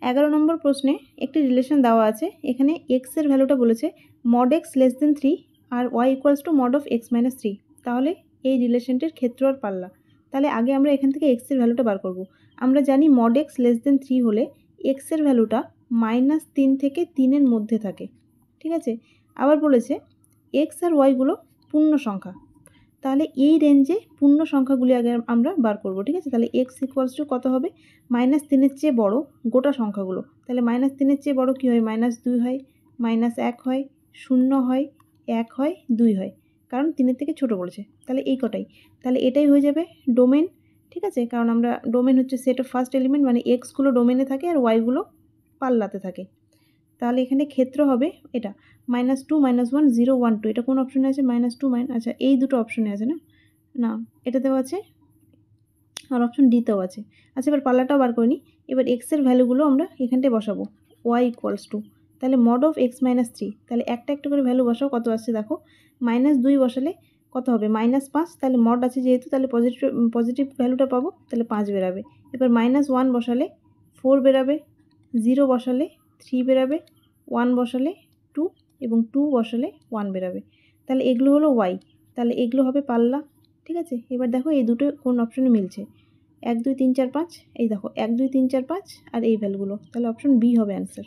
11 নম্বর প্রশ্নে একটি রিলেশন দেওয়া আছে। এখানে এক্স এর ভ্যালুটা বলেছে mod x লেস দেন 3 আর y equals to mod of x minus 3। তাহলে এই রিলেশনটির ক্ষেত্র আর পাল্লা। তাহলে আগে আমরা এখান থেকে এক্স এর ভ্যালুটা বার করব। আমরা জানি mod x লেস দেন 3 হলে এক্স এর ভ্যালুটা -3 থেকে 3 এর মধ্যে থাকে। ঠিক আছে, আবার বলেছে এক্স আর ওয়াইগুলো পূর্ণ সংখ্যা। তাহলে এই রেঞ্জে পূর্ণ সংখ্যাগুলি আগে আমরা বার করব। ঠিক আছে, তাহলে এক্স ইকুয়ালস টু কত হবে, -3-এর চেয়ে বড় গোটা সংখ্যাগুলো। তাহলে -3-এর চেয়ে বড় কী হয়, -2 হয়, -1 হয়, 0 হয়, 1 হয়, 2 হয়, কারণ 3-এর থেকে ছোট বলেছে। তাহলে এই কটাই, তাহলে এটাই হয়ে যাবে ডোমেন। ঠিক আছে, কারণ আমরা ডোমেন হচ্ছে সেট অফ ফার্স্ট এলিমেন্ট, মানে এক্সগুলো ডোমেনে থাকে আর ওয়াইগুলো পাল্লাতে থাকে। তাহলে এখানে ক্ষেত্র হবে এটা -2 -1 0 1 2। এটা কোন অপশনে আছে, -2 আচ্ছা এই দুটো অপশনে আছে না, না এটাতেও আছে আর অপশন ডিতেও আছে। আচ্ছা এবার পাল্লাটাও বার করে নিই। এবার এক্সের ভ্যালুগুলো আমরা এখানটায় বসাবো, ওয়াই ইকুয়ালস টু, তাহলে mod অফ x মাইনাস 3। তাহলে একটা একটা করে ভ্যালু বসাও, কত আসছে দেখো, -2 বসালে কত হবে, -5। তাহলে mod আছে যেহেতু, তাহলে পজিটিভ ভ্যালুটা পাবো, তাহলে 5 বেরাবে। এবার -1 বসালে 4 বেরাবে, 0 বসালে 3 বেরাবে, 1 বসালে 2 এবং 2 বসালে 1 বেরাবে। তাহলে এগুলো হলো ওয়াই, তাহলে এগুলো হবে পাল্লা। ঠিক আছে, এবার দেখো এই দুটো কোন অপশনে মিলছে, 1 2 3 4 5, এই দেখো 1 2 3 4 5 আর এই ভ্যালুগুলো, তাহলে অপশন বি হবে অ্যান্সার।